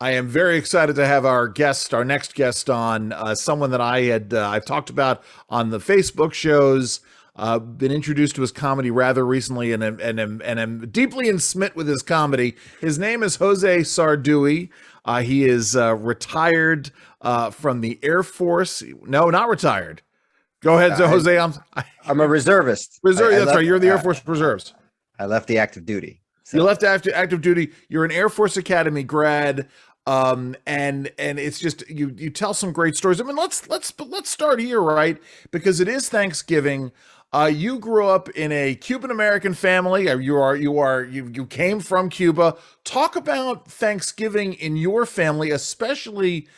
I am very excited to have our guest, our next guest on, someone that I've talked about on the Facebook shows, been introduced to his comedy rather recently, and am deeply insmit with his comedy. His name is Jose Sarduy. He is retired from the Air Force. No, not retired. Go ahead, I, Jose. I'm a reservist. Reserve. That's right. You're the Air Force Reserves. I left the active duty. You So left active duty. You're an Air Force Academy grad, and it's just you tell some great stories. I mean, let's start here, right? Because it is Thanksgiving. You grew up in a Cuban American family. You came from Cuba. Talk about Thanksgiving in your family, especially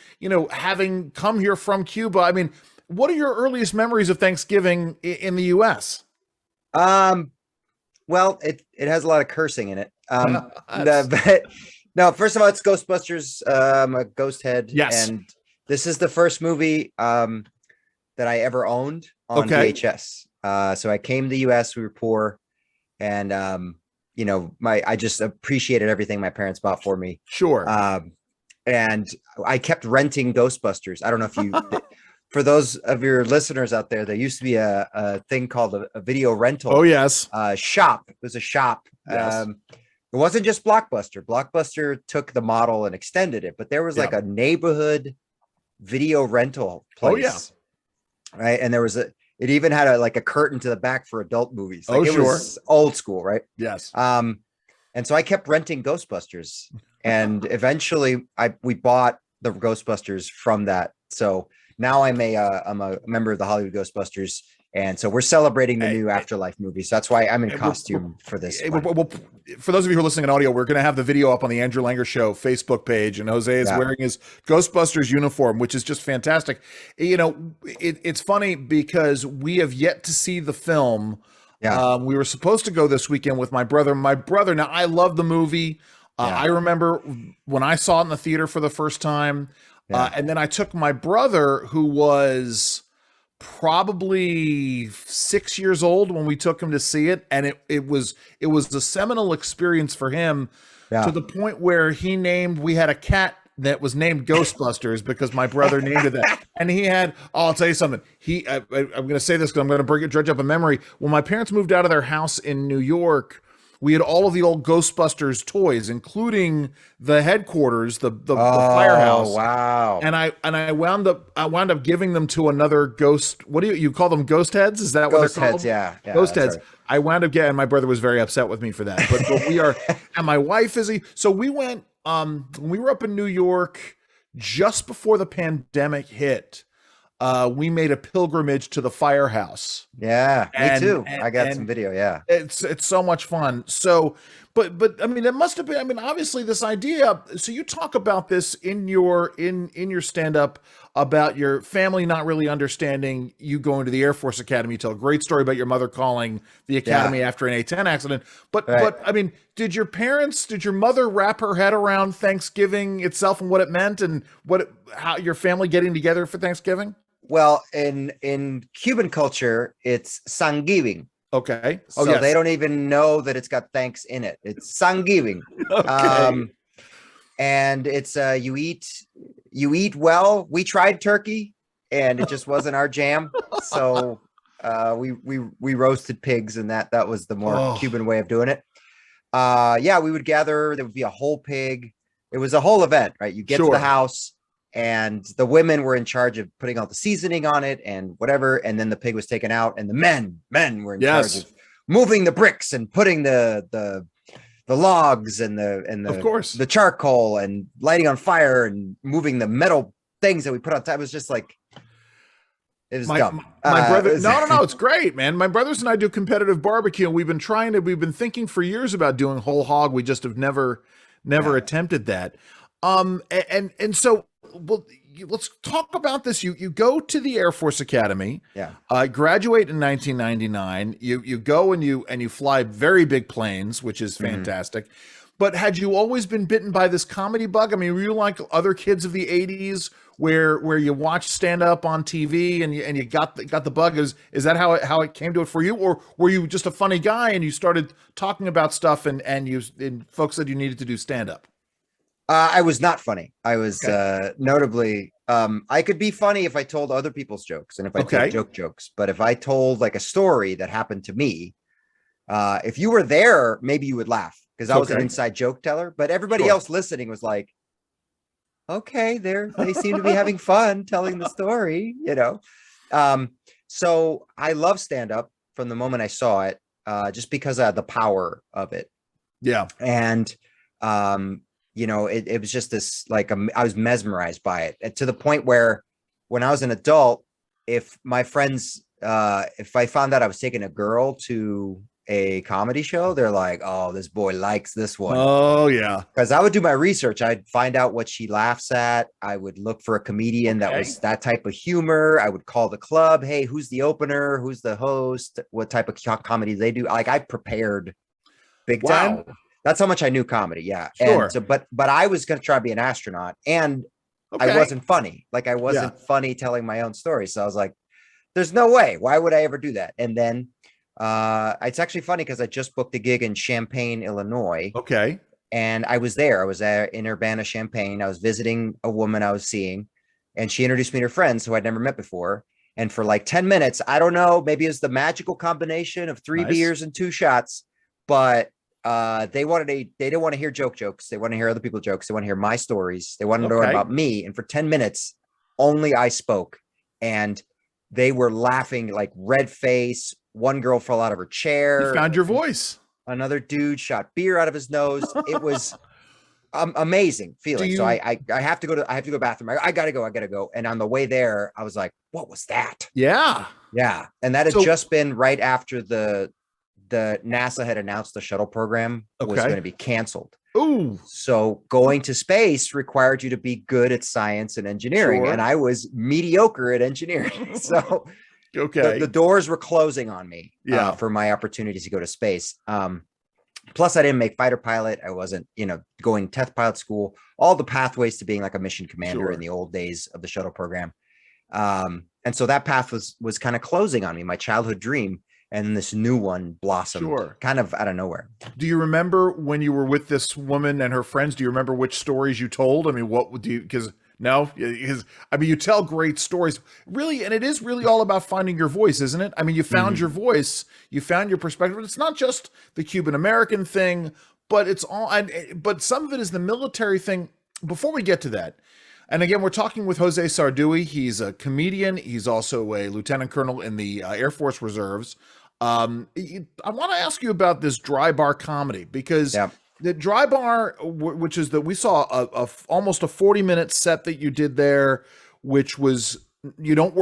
having come here from Cuba. I mean, what are your earliest memories of Thanksgiving in the U.S.? um well, it has a lot of cursing in it. That's- But no, first of all, it's Ghostbusters, a ghost head, yes. and this is the first movie that I ever owned on Okay. VHS. So I came to the US, we were poor, and my I just appreciated everything my parents bought for me. Sure. And I kept renting Ghostbusters. I don't know if you for those of your listeners out there, there used to be a thing called a video rental Oh yes. shop. It was a shop. Yes. It wasn't just Blockbuster. Blockbuster took the model and extended it, but there was like Yeah. a neighborhood video rental place. Oh, yeah. Right. And it even had a curtain to the back for adult movies. Like Oh, it sure. was old school, right? Yes. And so I kept renting Ghostbusters, and eventually we bought the Ghostbusters from that. So now I'm a member of the Hollywood Ghostbusters, and so we're celebrating the new Afterlife movie. So that's why I'm in costume for this one. Well, for those of you who are listening in audio, we're going to have the video up on the Andrew Langer Show Facebook page, and Jose is wearing his Ghostbusters uniform, which is just fantastic. It's funny because we have yet to see the film. Yeah. We were supposed to go this weekend with my brother. Now I love the movie. I remember when I saw it in the theater for the first time. And then I took my brother, who was probably 6 years old when we took him to see it, and it was a seminal experience for him, to the point where we had a cat that was named Ghostbusters because my brother named it that. And he had, I'll tell you something. I'm going to say this because I'm going to dredge up a memory. When my parents moved out of their house in New York, we had all of the old Ghostbusters toys, including the headquarters, the firehouse. Wow! And I wound up giving them to another ghost. What do you call them? Ghost heads? Is that what Ghost they're called? heads, yeah, Ghost heads. right. I wound up getting. My brother was very upset with me for that. But we are, and my wife is. So we went. When we were up in New York just before the pandemic hit. We made a pilgrimage to the firehouse. Yeah, me too. I got and some video. Yeah, it's so much fun. So, but I mean, it must have been. I mean, obviously, this idea. So you talk about this in your stand up about your family not really understanding you going to the Air Force Academy. You tell a great story about your mother calling the academy after an A-10 accident. But I mean, did your mother wrap her head around Thanksgiving itself and what it meant, and how your family getting together for Thanksgiving? well, in Cuban culture, it's Thanksgiving. Okay. So yes. they don't even know that it's got thanks in it. It's Thanksgiving. Okay. And it's you eat well. We tried turkey, and it just wasn't our jam. So we roasted pigs, and that was the more Cuban way of doing it. We would gather. There would be a whole pig. It was a whole event, right? You get to the house, and the women were in charge of putting all the seasoning on it and whatever. And then the pig was taken out, and the men were in charge of moving the bricks and putting the logs and of course the charcoal and lighting on fire and moving the metal things that we put on top. It was just like, it was dumb. My brother, no, it's great, man. My brothers and I do competitive barbecue, and we've been thinking for years about doing whole hog. We just have never attempted that. And so, well, let's talk about this. You go to the Air Force Academy, graduate in 1999. You go and you fly very big planes, which is fantastic. But had you always been bitten by this comedy bug? I mean, were you like other kids of the 80s where you watched stand up on TV and you got the bug? Is that how it came to it for you, or were you just a funny guy and you started talking about stuff and folks said you needed to do stand up? I was not funny. I was Okay. notably. I could be funny if I told other people's jokes and if I told Okay. jokes. But if I told like a story that happened to me, if you were there, maybe you would laugh because I was an Okay. inside joke teller. But everybody Sure. else listening was like, okay, they seem to be having fun telling the story, you know. Um, so I love stand up from the moment I saw it, just because of the power of it. Yeah. And you know, it was just this like I was mesmerized by it to the point where when I was an adult, if my friends if I found out I was taking a girl to a comedy show, they're like, oh, this boy likes this one. Oh yeah. Because I would do my research. I'd find out what she laughs at. I would look for a comedian that Okay. was that type of humor. I would call the club. Hey, who's the opener? Who's the host? What type of comedy they do? Like I prepared big time. Wow. That's how much I knew comedy. Yeah. And Sure. so, but I was going to try to be an astronaut and I Okay. wasn't funny. Like I Yeah. wasn't funny telling my own story. So I was like, there's no way. Why would I ever do that? And then it's actually funny because I just booked a gig in Champaign, Illinois. Okay. And I was there. I was there in Urbana, Champaign. I was visiting a woman I was seeing, and she introduced me to friends who I'd never met before. And for like 10 minutes, I don't know, maybe it was the magical combination of 3 Nice. beers and 2 shots, but they didn't want to hear jokes. They want to hear other people's jokes. They want to hear my stories. They want to know Okay. about me. And for 10 minutes, only I spoke. And they were laughing like red face. One girl fell out of her You chair. found your voice. Another dude shot beer out of his nose. It was amazing feeling. So I have to go to the bathroom. I gotta go. And on the way there, I was like, what was that? Yeah. Yeah. And that had So- just been right after the NASA had announced the shuttle program was Okay. going to be canceled. Ooh. So going to space required you to be good at science and engineering. Sure. And I was mediocre at engineering. So Okay. the doors were closing on me for my opportunities to go to space. Plus, I didn't make fighter pilot. I wasn't, going test pilot school, all the pathways to being like a mission commander Sure. in the old days of the shuttle program. And so that path was kind of closing on me, my childhood dream. And this new one blossomed Sure. kind of out of nowhere. Do you remember when you were with this woman and her friends? Do you remember which stories you told? I mean, what would you, because no, because I mean, you tell great stories, really, and it is really all about finding your voice, isn't it? I mean, you found your voice, you found your perspective. It's not just the Cuban American thing, but it's all, but some of it is the military thing. Before we get to that, and again, we're talking with Jose Sarduy. He's a comedian. He's also a lieutenant colonel in the Air Force Reserves. I want to ask you about this dry bar comedy because the dry bar, which is that we saw almost a 40-minute set that you did there, which was you didn't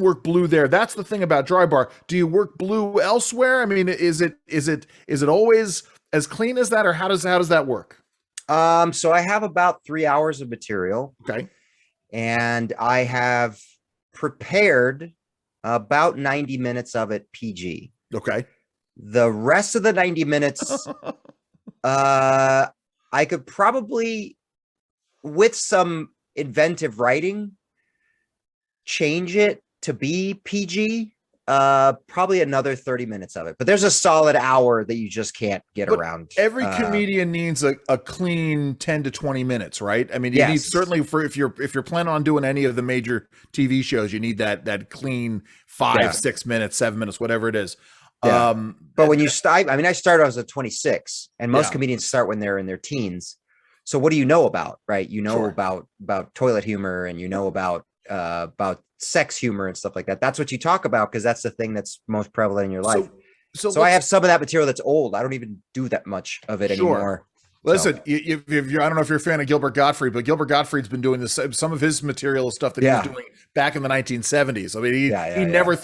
work blue there. That's the thing about dry bar. Do you work blue elsewhere? I mean, is it always as clean as that, or how does that work? So I have about 3 hours of material. Okay. And I have prepared about 90 minutes of it PG. Okay. The rest of the 90 minutes, I could probably, with some inventive writing, change it to be PG. Probably another 30 minutes of it, but there's a solid hour that you just can't get around. Every comedian needs a clean 10 to 20 minutes, right? I mean, you need certainly for if you're planning on doing any of the major TV shows, you need that clean 5, 6 minutes, 7 minutes, whatever it is. Yeah. But when you start, I mean, I started as a 26, and most comedians start when they're in their teens. So what do you know about, right? You know about toilet humor, and you know about sex humor and stuff like that. That's what you talk about because that's the thing that's most prevalent in your life. So I have some of that material that's old. I don't even do that much of it anymore. Listen, if you're, I don't know if you're a fan of Gilbert Gottfried, but Gilbert Gottfried's been doing this. Some of his material is stuff that he was doing back in the 1970s. I mean, he never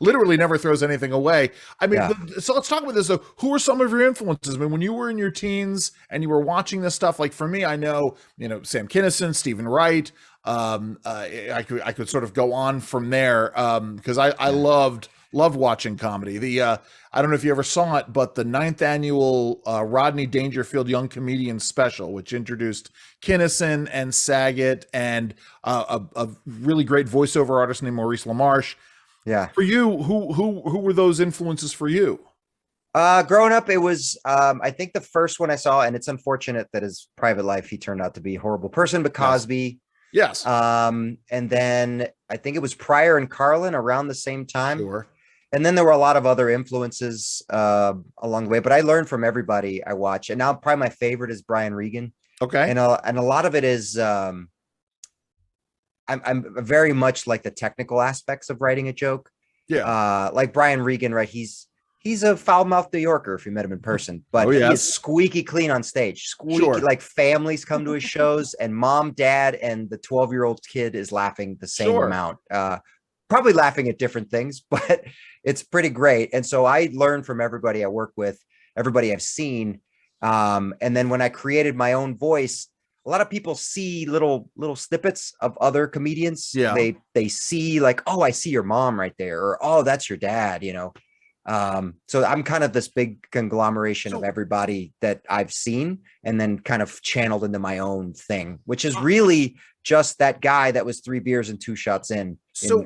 literally never throws anything away. I mean, so let's talk about this. So who are some of your influences? I mean, when you were in your teens and you were watching this stuff, like for me, I know, Sam Kinison, Stephen Wright. I could sort of go on from there because I loved watching comedy. I don't know if you ever saw it, but the 9th annual Rodney Dangerfield Young Comedian Special, which introduced Kinison and Saget and a really great voiceover artist named Maurice LaMarche. Yeah. For you, who were those influences for you? Growing up, it was I think the first one I saw, and it's unfortunate that his private life he turned out to be a horrible person, but Yes. Cosby. Yes. And then I think it was Pryor and Carlin around the same time. Sure. And then there were a lot of other influences along the way, but I learned from everybody I watch. And now probably my favorite is Brian Regan. Okay. And a lot of it is I'm very much like the technical aspects of writing a joke. Yeah. Like Brian Regan, right? He's a foul-mouthed New Yorker if you met him in person, but he is squeaky clean on stage. Squeaky, Sure. like families come to his shows, and mom, dad, and the 12-year-old kid is laughing the same amount. Probably laughing at different things, but it's pretty great. And so I learned from everybody I work with, everybody I've seen. And then when I created my own voice, a lot of people see little snippets of other comedians. Yeah. They see like, oh, I see your mom right there, or oh, that's your dad, you know. So I'm kind of this big conglomeration of everybody that I've seen and then kind of channeled into my own thing, which is really just that guy that was 3 beers and 2 shots in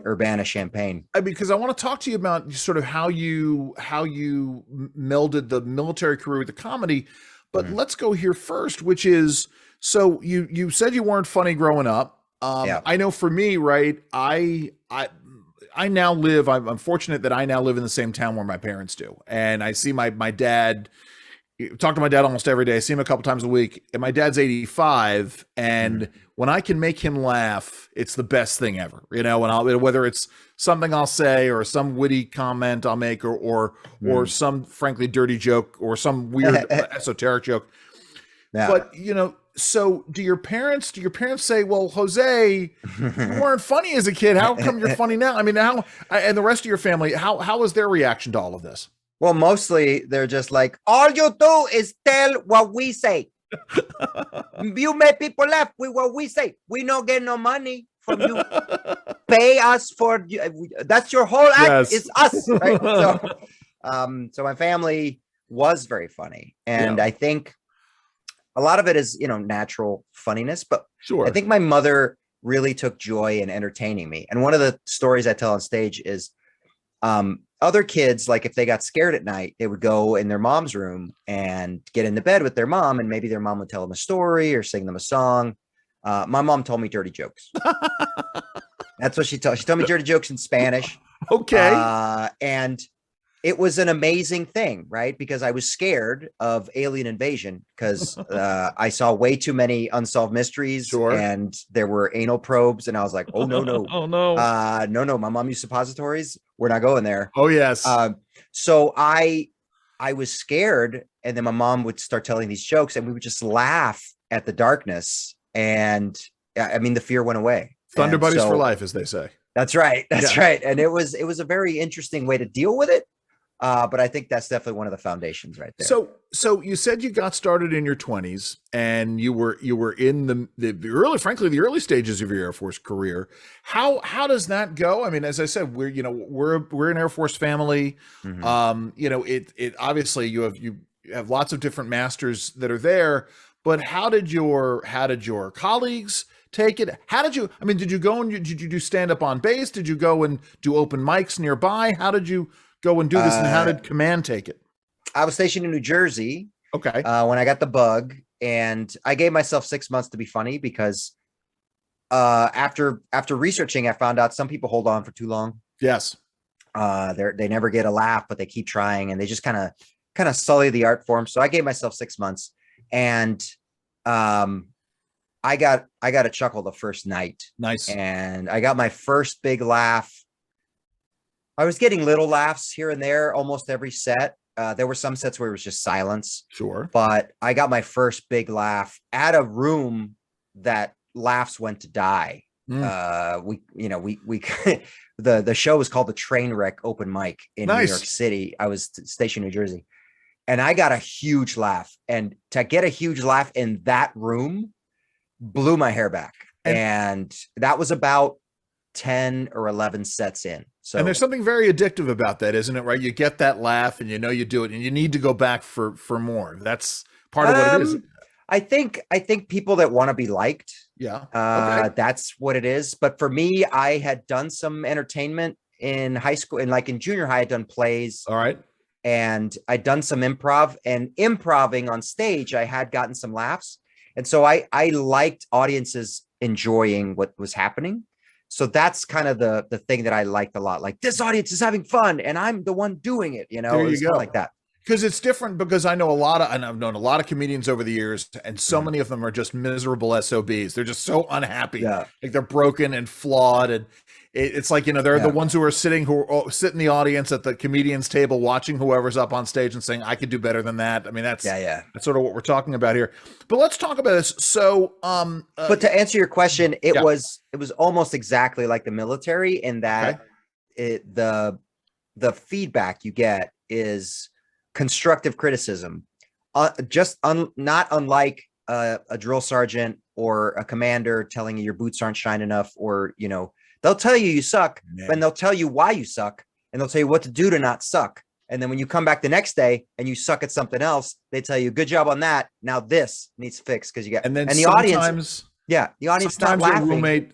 Urbana Champaign. Because I want to talk to you about sort of how you melded the military career with the comedy, but let's go here first, which is, so you said you weren't funny growing up. I know for me, right, I now live, I'm fortunate that I now live in the same town where my parents do. And I see my dad, talk to my dad almost every day. I see him a couple times a week, and my dad's 85. And when I can make him laugh, it's the best thing ever, you know, and whether it's something I'll say or some witty comment I'll make, or some frankly dirty joke or some weird esoteric joke. Yeah. But, you know, so do your parents say, well, Jose, you weren't funny as a kid. How come you're funny now? I mean, and the rest of your family, how was their reaction to all of this? Well, mostly they're just like, all you do is tell what we say. You make people laugh with what we say. We don't get no money from you. Pay us for, that's your whole act. Yes. It's us. Right? So my family was very funny. And I think a lot of it is, you know, natural funniness, but I think my mother really took joy in entertaining me. And one of the stories I tell on stage is other kids, like if they got scared at night, they would go in their mom's room and get into bed with their mom, and maybe their mom would tell them a story or sing them a song. My mom told me dirty jokes. That's what she told me dirty jokes in Spanish. Okay. And it was an amazing thing, right? Because I was scared of alien invasion because I saw way too many unsolved mysteries and there were anal probes. And I was like, oh, no. Oh, no. No. My mom used suppositories. We're not going there. Oh, yes. So I was scared. And then my mom would start telling these jokes and we would just laugh at the darkness. And I mean, the fear went away. Thunder buddies for life, as they say. That's right. That's right. And it was a very interesting way to deal with it. But I think that's definitely one of the foundations right there. So you said you got started in your 20s and you were in the early stages of your Air Force career. How does that go? I mean, as I said, we're an Air Force family. Mm-hmm. You know, it obviously you have lots of different masters that are there, but how did your colleagues take it? Did you go and did you do stand up on base? Did you go and do open mics nearby? How did you go and do this, and how did command take it? I was stationed in New Jersey. Okay. When I got the bug, and I gave myself 6 months to be funny because after researching, I found out some people hold on for too long. Yes. They never get a laugh, but they keep trying, and they just kind of sully the art form. So I gave myself 6 months, and I got a chuckle the first night. Nice. And I got my first big laugh. I was getting little laughs here and there almost every set. There were some sets where it was just silence. Sure. But I got my first big laugh at a room that laughs went to die. The show was called the Trainwreck Open Mic in New York City. I was stationed in New Jersey, and I got a huge laugh. And to get a huge laugh in that room blew my hair back. And that was about 10 or 11 sets in. So, and there's something very addictive about that, isn't it? Right? You get that laugh and you know you do it and you need to go back for more. That's part of what it is. I think people that want to be liked. Yeah. That's what it is. But for me, I had done some entertainment in high school and like in junior high, I'd done plays. All right. and I'd done some improv, and improving on stage, I had gotten some laughs. And so I liked audiences enjoying what was happening. So that's kind of the thing that I liked a lot. Like, this audience is having fun and I'm the one doing it, you know. There It you was kind go. of like that. Because it's different, because I know and I've known a lot of comedians over the years, and so many of them are just miserable SOBs. They're just so unhappy. Yeah. Like, they're broken and flawed. And it's like, they're the ones who sit in the audience at the comedian's table, watching whoever's up on stage and saying, I could do better than that. I mean, that's sort of what we're talking about here. But let's talk about this. So, but to answer your question, it was almost exactly like the military, in that the feedback you get is constructive criticism, not unlike a drill sergeant or a commander telling you your boots aren't shine enough, or they'll tell you suck, and they'll tell you why you suck, and they'll tell you what to do to not suck. And then when you come back the next day and you suck at something else, they tell you, good job on that, now this needs fixed, because you got, and then the audience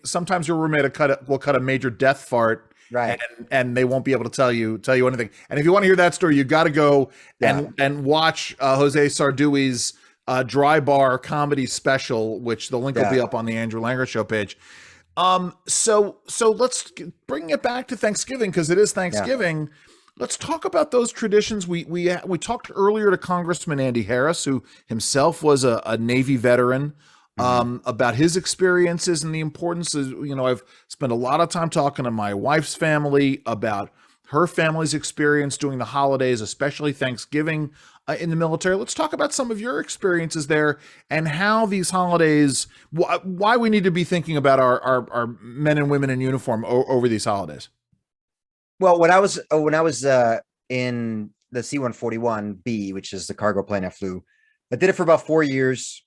sometimes your roommate will cut a major death fart. Right. And they won't be able to tell you anything. And if you want to hear that story, you got to go and watch Jose Sarduy's Dry Bar comedy special, which the link will be up on the Andrew Langer Show page. So let's bring it back to Thanksgiving, because it is Thanksgiving. Yeah. Let's talk about those traditions. We talked earlier to Congressman Andy Harris, who himself was a Navy veteran. About his experiences and the importance of, I've spent a lot of time talking to my wife's family about her family's experience during the holidays, especially Thanksgiving in the military. Let's talk about some of your experiences there and how these holidays, why we need to be thinking about our men and women in uniform over these holidays. Well, when I was in the C-141B, which is the cargo plane I flew, I did it for about 4 years.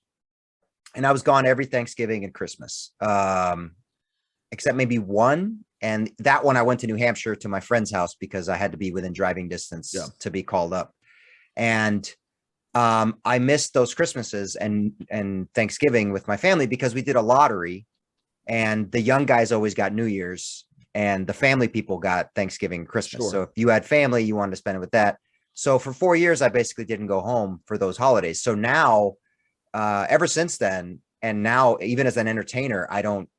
And I was gone every Thanksgiving and Christmas, except maybe one. And that one I went to New Hampshire to my friend's house because I had to be within driving distance to be called up. And I missed those Christmases and Thanksgiving with my family because we did a lottery, and the young guys always got New Year's, and the family people got Thanksgiving and Christmas. Sure. So if you had family, you wanted to spend it with that. So for 4 years, I basically didn't go home for those holidays. So now, ever since then, and now even as an entertainer, I don't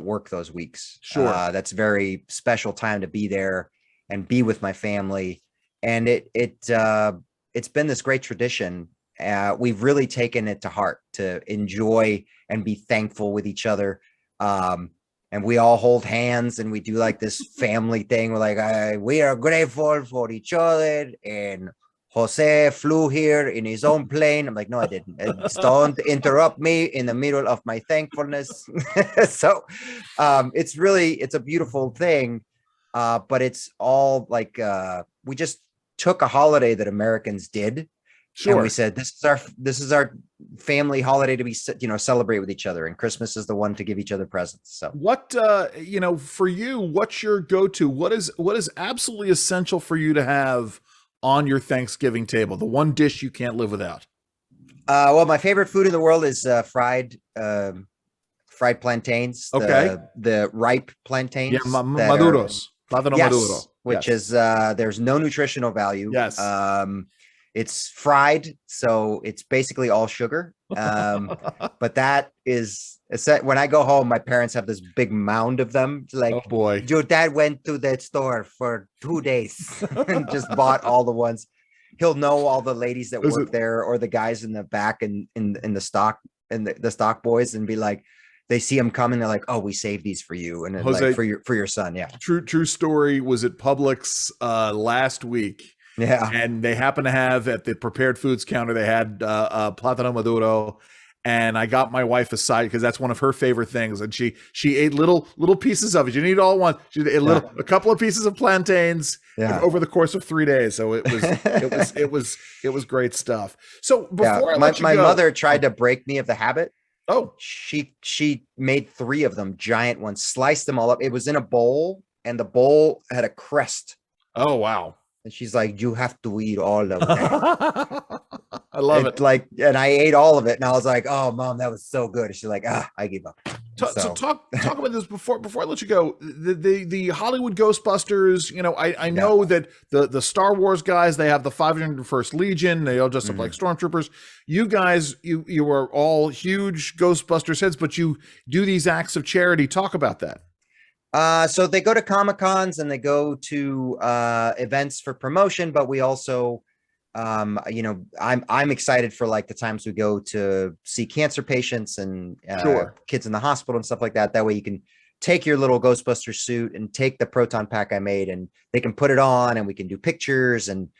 work those weeks. Sure. That's a very special time to be there and be with my family. And it's been this great tradition. We've really taken it to heart to enjoy and be thankful with each other. And we all hold hands and we do like this family thing. We're like, we are grateful for each other, and Jose flew here in his own plane. I'm like, no, I didn't. Don't interrupt me in the middle of my thankfulness. So it's a beautiful thing. But it's all like, we just took a holiday that Americans did. Sure. And we said, this is our family holiday to be, celebrate with each other. And Christmas is the one to give each other presents. So what, for you, what's your go-to? What is absolutely essential for you to have on your Thanksgiving table? The one dish you can't live without? Well, my favorite food in the world is fried plantains. Okay. The ripe plantains. Yeah, maduros. Maduro. Which is, there's no nutritional value. Yes. It's fried, so it's basically all sugar. But that is, when I go home, my parents have this big mound of them. Like, oh boy, your dad went to that store for 2 days and just bought all the ones. He'll know all the ladies that work there, or the guys in the back and in the stock, and the stock boys, and be like, they see him coming, they're like, oh, we saved these for you, and Jose, like, for your son. Yeah. True story. Was at Publix last week. Yeah. And they happen to have at the prepared foods counter, they had plátano maduro. And I got my wife a side because that's one of her favorite things. And she ate little pieces of it. You didn't eat all at once. She ate a couple of pieces of plantains over the course of 3 days. So it was great stuff. So before my mother tried to break me of the habit. Oh, she made 3 of them, giant ones, sliced them all up. It was in a bowl, and the bowl had a crest. Oh, wow. And she's like, you have to eat all of that. I love it. And I ate all of it, and I was like, oh, Mom, that was so good. And she's like, I give up. So talk about this before I let you go. The Hollywood Ghostbusters. I know that the Star Wars guys, they have the 501st Legion. They all dress up like stormtroopers. You guys, you are all huge Ghostbusters heads, but you do these acts of charity. Talk about that. So they go to Comic-Cons and they go to events for promotion, but we also I'm excited for like the times we go to see cancer patients and kids in the hospital and stuff like that. That way you can take your little Ghostbuster suit and take the proton pack I made, and they can put it on and we can do pictures and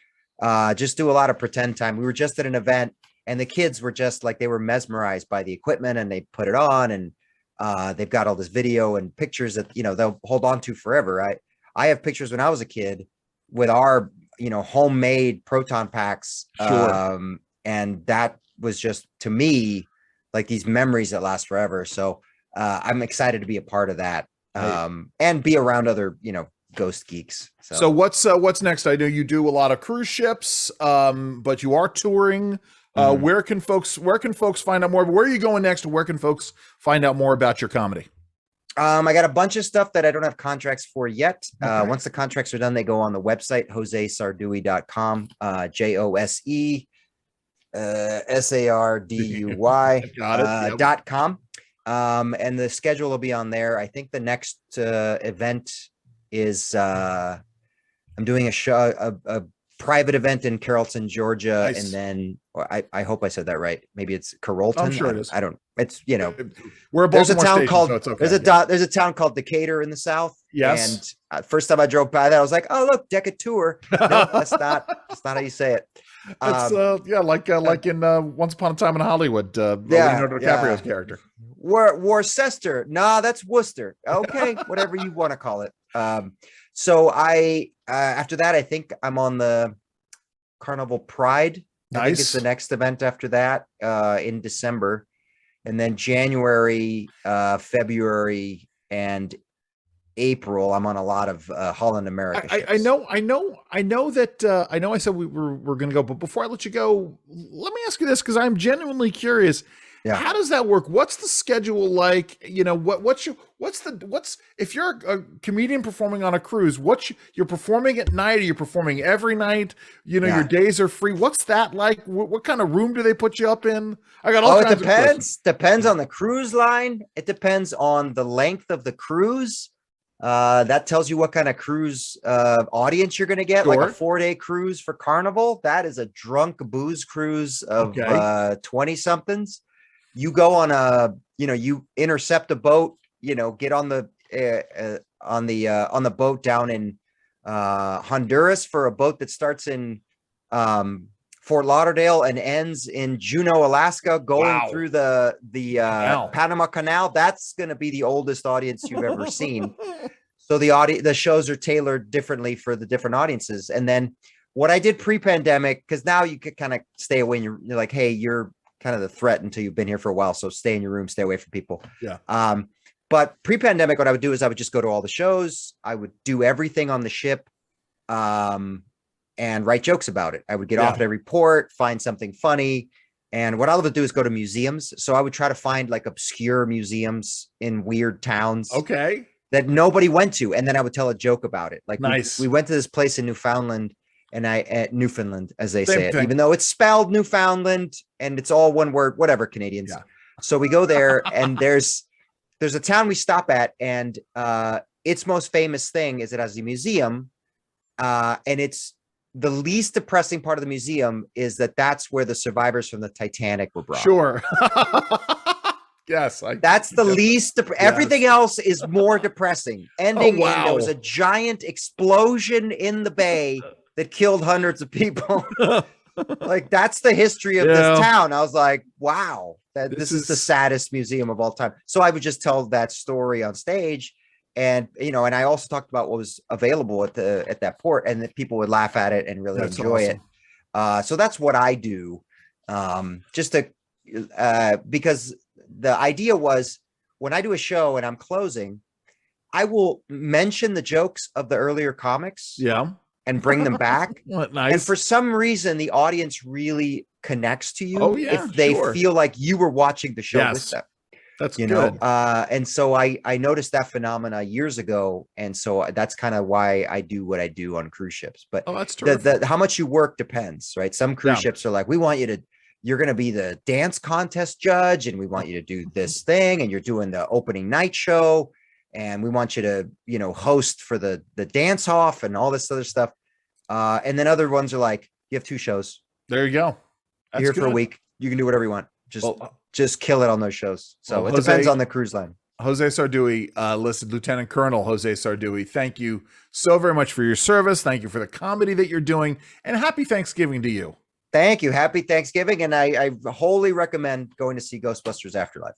just do a lot of pretend time. We were just at an event and the kids were just like, they were mesmerized by the equipment and they put it on, and they've got all this video and pictures that, they'll hold on to forever. I have pictures when I was a kid with our, homemade proton packs. And that was just, to me, like these memories that last forever. So I'm excited to be a part of that, and be around other, ghost geeks. So what's next? I know you do a lot of cruise ships, but you are touring. Where can folks find out more? Where are you going next? Where can folks find out more about your comedy? I got a bunch of stuff that I don't have contracts for yet. Once the contracts are done, they go on the website, josesarduy.com, JOSESARDUY.com. And the schedule will be on there. I think the next event is I'm doing a show, a private event in Carrollton, Georgia. Nice. And then I hope I said that right. Maybe it's Carrollton. I'm sure it is. I don't, it's, we're a Baltimore station, so it's okay. There's a town called Decatur in the South. Yes. And first time I drove by that, I was like, oh, look, Decatur. No, that's not how you say it. It's like in Once Upon a Time in Hollywood, Leonardo DiCaprio's character. Worcester. Nah, that's Worcester. Okay, whatever you want to call it. So I after that, I think I'm on the Carnival Pride. Nice. I think it's the next event after that, in December, and then January, February, and April. I'm on a lot of Holland America ships. I know that I said we're going to go, but before I let you go, let me ask you this, because I'm genuinely curious. Yeah. How does that work? What's the schedule like? What's if you're a comedian performing on a cruise, you're performing at night, or you're performing every night? Your days are free. What's that like? What kind of room do they put you up in? I got all kinds of questions. Depends on the cruise line. It depends on the length of the cruise. That tells you what kind of cruise audience you're going to get. Sure. Like a 4-day cruise for Carnival, that is a drunk booze cruise of 20 somethings. You go on you intercept a boat, get on the boat down in Honduras for a boat that starts in Fort Lauderdale and ends in Juneau, Alaska, going through the Panama Canal. That's going to be the oldest audience you've ever seen. So the shows are tailored differently for the different audiences. And then what I did pre-pandemic, because now you could kind of stay away, and you're like, hey, you're kind of the threat until you've been here for a while. So stay in your room, stay away from people. Yeah. But pre-pandemic, what I would do is I would just go to all the shows. I would do everything on the ship, and write jokes about it. I would get off at every port, find something funny. And what I would do is go to museums. So I would try to find like obscure museums in weird towns. Okay. That nobody went to. And then I would tell a joke about it. Like nice. We went to this place in Newfoundland, Newfoundland, as they say it, even though it's spelled Newfoundland and it's all one word, whatever, Canadians. Yeah. So we go there and there's a town we stop at, and its most famous thing is it has a museum, and it's the least depressing part of the museum is that's where the survivors from the Titanic were brought. Sure. Yes. That's the least. Everything else is more depressing. Ending in there was a giant explosion in the bay that killed hundreds of people. Like, that's the history of this town. I was like, wow, this is the saddest museum of all time. So I would just tell that story on stage. And, and I also talked about what was available at that port, and that people would laugh at it and really enjoy it. So that's what I do. Because the idea was, when I do a show and I'm closing, I will mention the jokes of the earlier comics. Yeah. And bring them back. Nice. And for some reason, the audience really connects to you if they feel like you were watching the show with them. That's you good. know. And so I noticed that phenomena years ago, and so that's kind of why I do what I do on cruise ships. But Oh, that's terrific. the how much you work depends, right? Some cruise Yeah. ships are like, we want you to, you're going to be the dance contest judge, and we want you to do this thing, and you're doing the opening night show, and we want you to, you know, host for the dance off and all this other stuff. And then other ones are like, you have 2 shows. There you go. You're here for a week. You can do whatever you want. Just kill it on those shows. So it depends on the cruise line. Jose Sarduy, listed Lieutenant Colonel Jose Sarduy. Thank you so very much for your service. Thank you for the comedy that you're doing, and happy Thanksgiving to you. Thank you. Happy Thanksgiving. And I wholly recommend going to see Ghostbusters Afterlife.